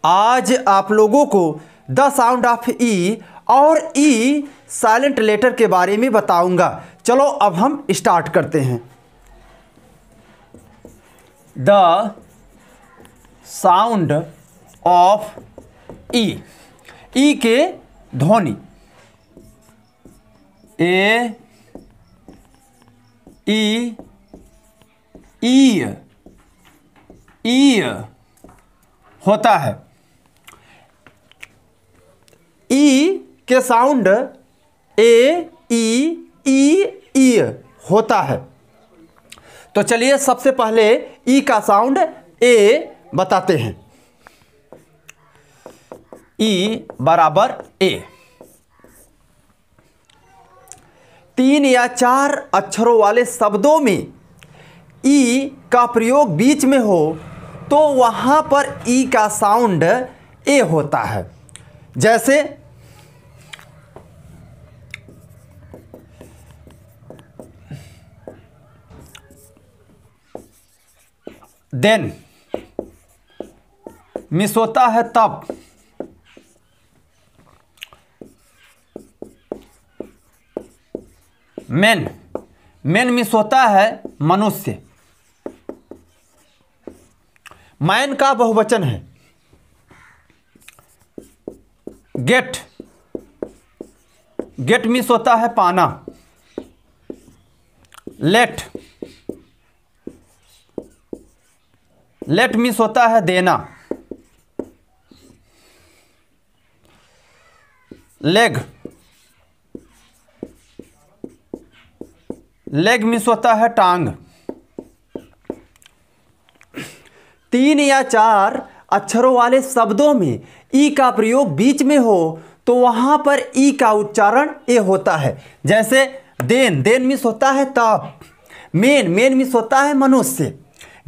आज आप लोगों को द साउंड ऑफ ई और ई साइलेंट लेटर के बारे में बताऊंगा। चलो अब हम स्टार्ट करते हैं। द साउंड ऑफ ई, ई के ध्वनि ए ई ई होता है। ई के साउंड ए ई होता है। तो चलिए सबसे पहले ई का साउंड ए बताते हैं। ई बराबर ए। 3 या 4 अक्षरों वाले शब्दों में ई का प्रयोग बीच में हो तो वहां पर ई का साउंड ए होता है। जैसे देन मिस होता है तब, मेन मिस होता है मनुष्य, मैन का बहुवचन है। गेट मिस होता है पाना। लेट मिस होता है देना। लेग मिस होता है टांग। 3 या 4 अक्षरों वाले शब्दों में ई का प्रयोग बीच में हो तो वहां पर ई का उच्चारण ए होता है। जैसे देन मिस होता है तब, मेन मिस होता है मनुष्य,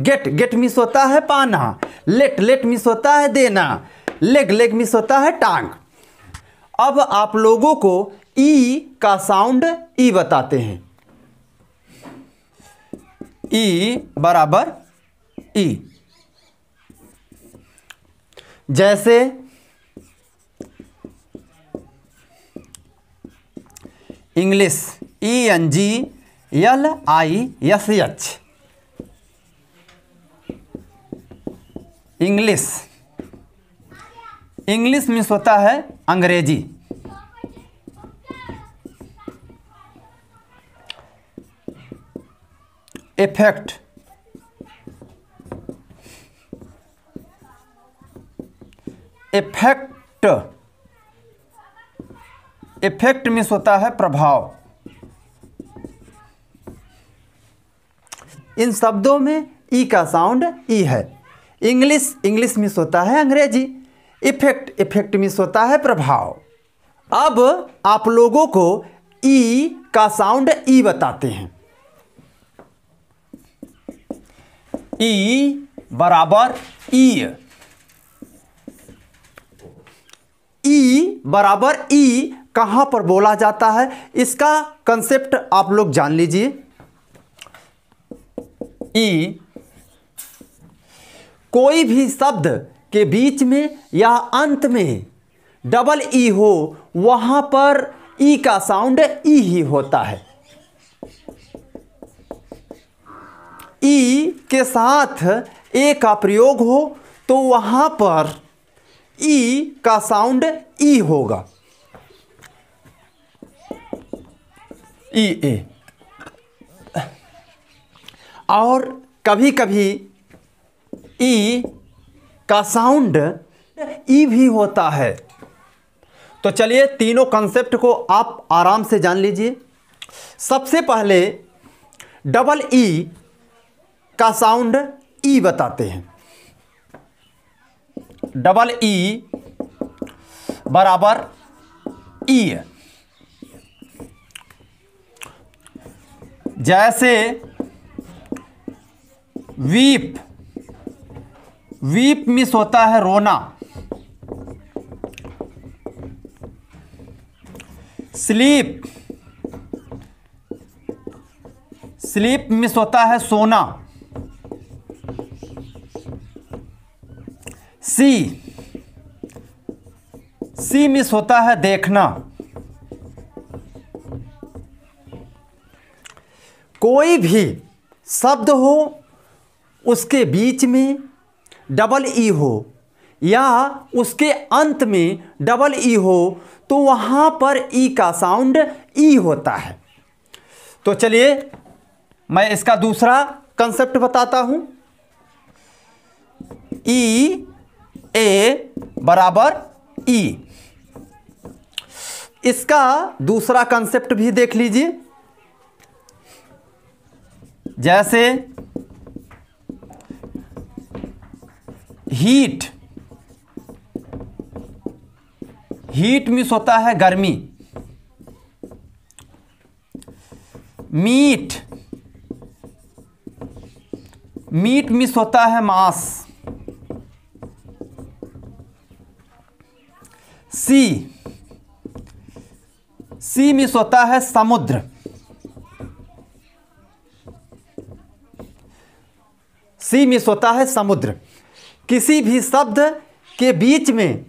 गेट मिस होता है पाना, लेट मिस होता है देना, लेग मिस होता है टांग। अब आप लोगों को ई का साउंड ई बताते हैं। ई बराबर ई। जैसे इंग्लिश ENGLISH, इंग्लिश मिस होता है अंग्रेजी। इफेक्ट मिस होता है प्रभाव। इन शब्दों में ई का साउंड ई है। इंग्लिश मिस होता है अंग्रेजी। इफेक्ट मिस होता है प्रभाव। अब आप लोगों को ई का साउंड ई बताते हैं। ई बराबर ई। ई बराबर ई कहां पर बोला जाता है, इसका कंसेप्ट आप लोग जान लीजिए। ई कोई भी शब्द के बीच में या अंत में डबल ई हो वहां पर ई का साउंड ई ही होता है। ई के साथ ए का प्रयोग हो तो वहां पर ई का साउंड ई होगा। ए और कभी कभी ई का साउंड ई भी होता है। तो चलिए तीनों कंसेप्ट को आप आराम से जान लीजिए। सबसे पहले डबल ई का साउंड ई बताते हैं। डबल ई बराबर ई। जैसे वीप मिस होता है रोना। स्लीप मिस होता है सोना। सी सी मिस होता है देखना। कोई भी शब्द हो उसके बीच में डबल ई हो या उसके अंत में डबल ई हो तो वहाँ पर ई का साउंड ई होता है। तो चलिए मैं इसका दूसरा कंसेप्ट बताता हूँ। ई ए बराबर ई, इसका दूसरा कंसेप्ट भी देख लीजिए। जैसे हीट, हीट मीन्स होता है गर्मी। मीट, मीट मीन्स होता है मांस। सी, सी मीन्स होता है समुद्र। सी मीन्स होता है समुद्र। किसी भी शब्द के बीच में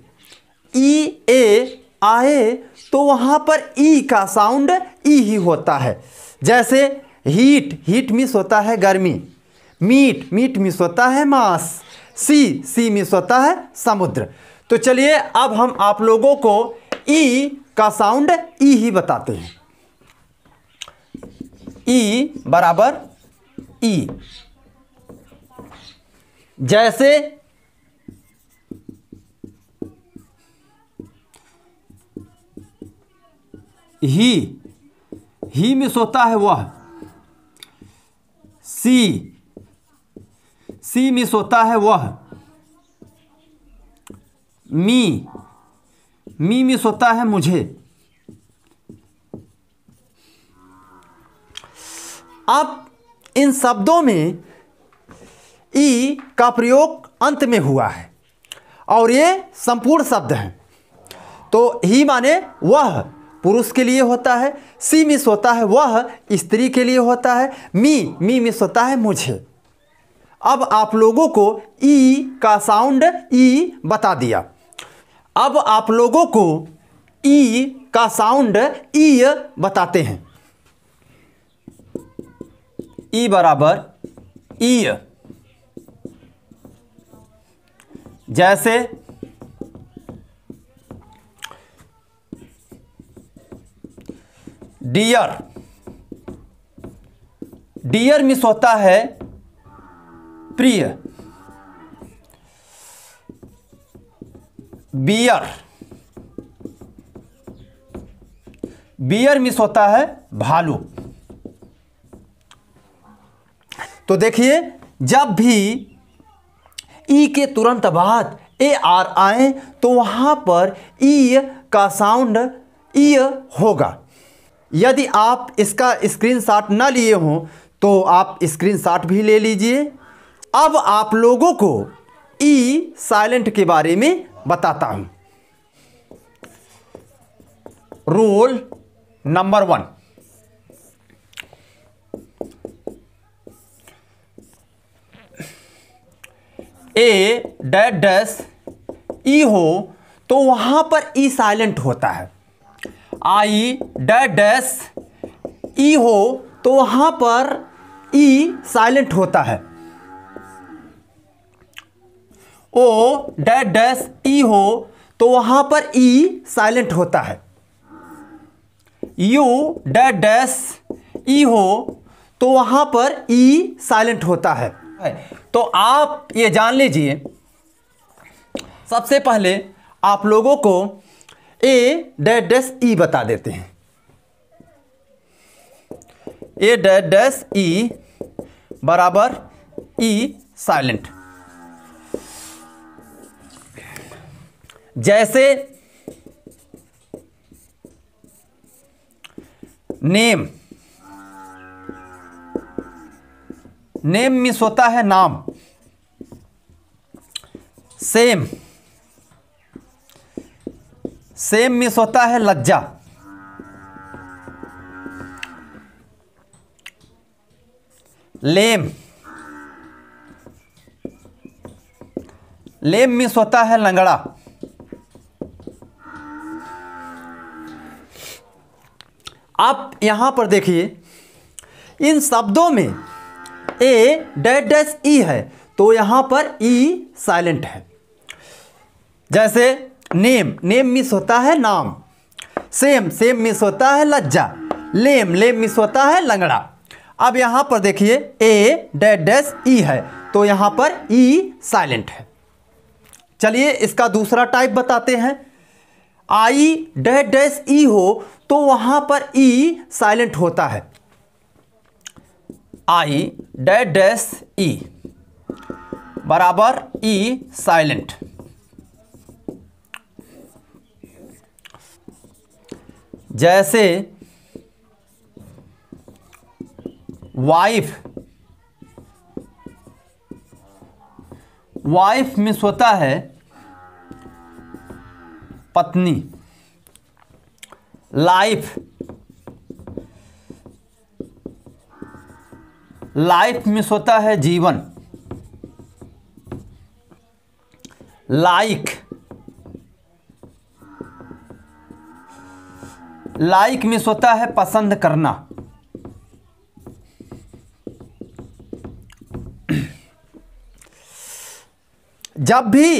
ई ए आए तो वहाँ पर ई का साउंड ई ही होता है। जैसे हीट, हीट मीन्स होता है गर्मी। मीट, मीट मीन्स होता है मांस। सी, सी मीन्स होता है समुद्र। तो चलिए अब हम आप लोगों को ई का साउंड ई ही बताते हैं। ई बराबर ई। जैसे ही मिस होता है वह। सी, सी मिस होता है वह। मी, मी मिस होता है मुझे। अब इन शब्दों में ई का प्रयोग अंत में हुआ है और ये संपूर्ण शब्द हैं। तो ही माने वह पुरुष के लिए होता है। सी मिस होता है वह स्त्री के लिए होता है। मी मिस होता है मुझे। अब आप लोगों को ई का साउंड ई बता दिया। अब आप लोगों को ई का साउंड ई बताते हैं। ई बराबर ई। जैसे डियर, डियर मिस होता है प्रिय। बियर, बियर मिस होता है भालू। तो देखिए जब भी ई के तुरंत बाद ए आर आए तो वहां पर ई का साउंड ई होगा। यदि आप इसका स्क्रीनशॉट ना लिए हों तो आप स्क्रीनशॉट भी ले लीजिए। अब आप लोगों को ई साइलेंट के बारे में बताता हूं। रूल नंबर 1, ए डैश डैश ई हो तो वहां पर ई साइलेंट होता है। आई डैश डैश ई हो तो वहां पर ई साइलेंट होता है। ओ डैश डैश ई हो तो वहां पर ई साइलेंट होता है। यू डैश डैश ई हो तो वहां पर ई साइलेंट होता है। तो आप ये जान लीजिए, सबसे पहले आप लोगों को ए डैश डैश ई बता देते हैं। ए डैश डैश ई बराबर ई साइलेंट। जैसे नेम, नेम मिस होता है नाम। सेम, सेम मिस होता है लज्जा। लेम, लेम मिस होता है लंगड़ा। आप यहां पर देखिए, इन शब्दों में ए डैश डैश ई है तो यहां पर ई साइलेंट है। जैसे नेम, नेम मिस होता है नाम, सेम, सेम मिस होता है लज्जा, लेम, लेम मिस होता है लंगड़ा। अब यहां पर देखिए ए डैश डैश ई है तो यहां पर ई साइलेंट है। चलिए इसका दूसरा टाइप बताते हैं। आई डैश डैश ई हो तो वहां पर ई साइलेंट होता है। आई डैश डैश ई बराबर ई साइलेंट। जैसे वाइफ, वाइफ मिस होता है पत्नी। लाइफ, लाइफ मिस होता है जीवन। लाइक, लाइक मिस होता है पसंद करना। जब भी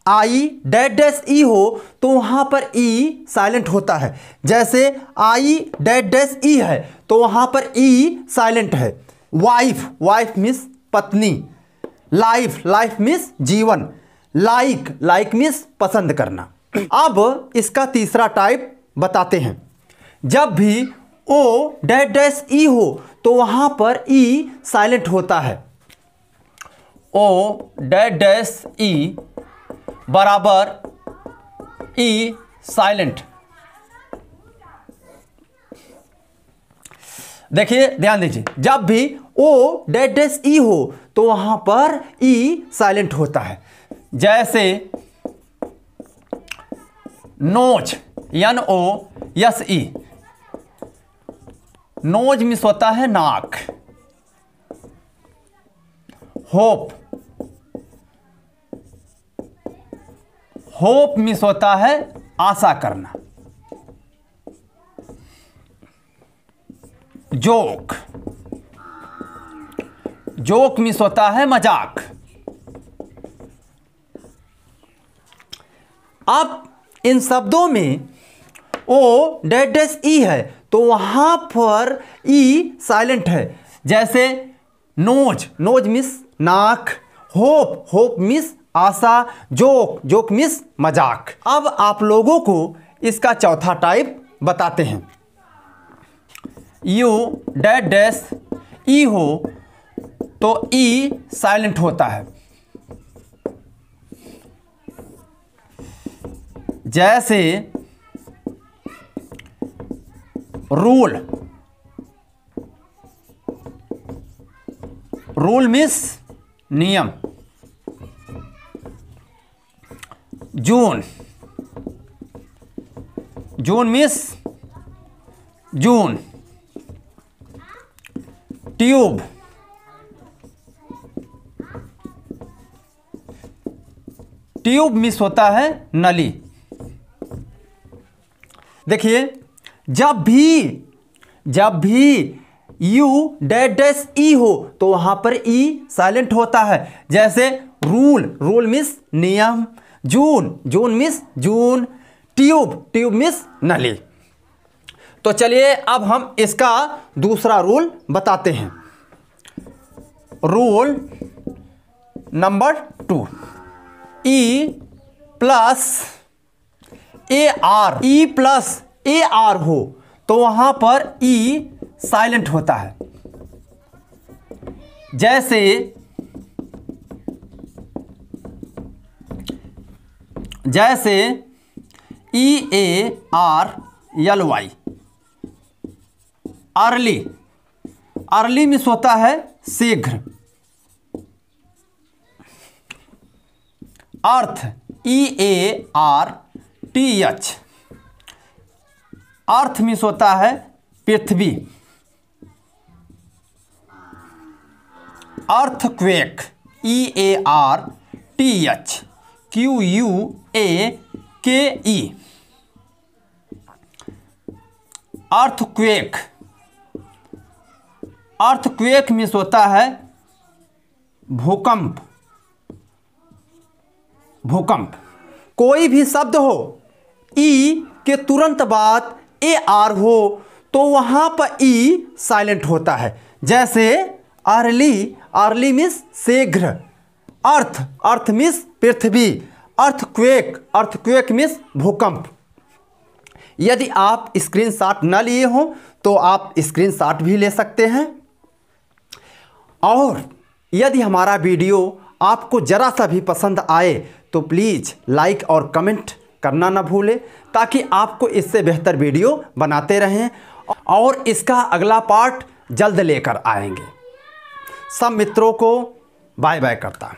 आई डैश डैश ई हो तो वहां पर ई साइलेंट होता है। जैसे आई डैश डैश ई है तो वहां पर ई साइलेंट है। वाइफ, वाइफ मिस पत्नी। लाइफ, लाइफ मिस जीवन। लाइक, लाइक मिस पसंद करना। अब इसका तीसरा टाइप बताते हैं। जब भी ओ डैश डैश ई हो तो वहां पर ई साइलेंट होता है। ओ डैश डैश ई बराबर ई साइलेंट। देखिए ध्यान दीजिए, जब भी ओ डैश डैश ई हो तो वहां पर ई साइलेंट होता है। जैसे nose, N O S E, nose miss होता है नाक। होप, होप मिस होता है आशा करना। जोक, जोक मिस होता है मजाक। अब इन शब्दों में ओ डैश डैश ई है तो वहां पर ई साइलेंट है। जैसे नोज, नोज मिस नाक। होप, होप मिस आशा। जोक, जोक मिस मजाक। अब आप लोगों को इसका चौथा टाइप बताते हैं। यू डैश डैश ई हो तो ई साइलेंट होता है। जैसे रूल, रूल मिस नियम। जून, जून मिस जून। ट्यूब, ट्यूब मिस होता है नली। देखिए जब भी यू डैश डैश ई हो तो वहां पर ई साइलेंट होता है। जैसे रूल, रूल मिस नियम। जून, जून मिस जून। ट्यूब, ट्यूब मिस नली। तो चलिए अब हम इसका दूसरा रूल बताते हैं। Rule number 2, E plus A R, E plus A R हो तो वहां पर ई साइलेंट होता है। जैसे E A R L Y, early, early means होता है शीघ्र। Earth, E A R T H, earth means होता है पृथ्वी। Earthquake, E A R T H Q U A K E. Earthquake, earthquake means होता है भूकंप, भूकंप। कोई भी शब्द हो ई के तुरंत बाद ए आर हो तो वहां पर ई साइलेंट होता है। जैसे अर्ली, अर्ली मीन्स शीघ्र, अर्थ, अर्थ मीन्स पृथ्वी, अर्थक्वेक, अर्थक्वेक मीन्स भूकंप। यदि आप स्क्रीनशॉट न लिए हो तो आप स्क्रीनशॉट भी ले सकते हैं। और यदि हमारा वीडियो आपको ज़रा सा भी पसंद आए तो प्लीज़ लाइक और कमेंट करना ना भूलें, ताकि आपको इससे बेहतर वीडियो बनाते रहें और इसका अगला पार्ट जल्द लेकर आएंगे। सब मित्रों को बाय बाय करता हूँ।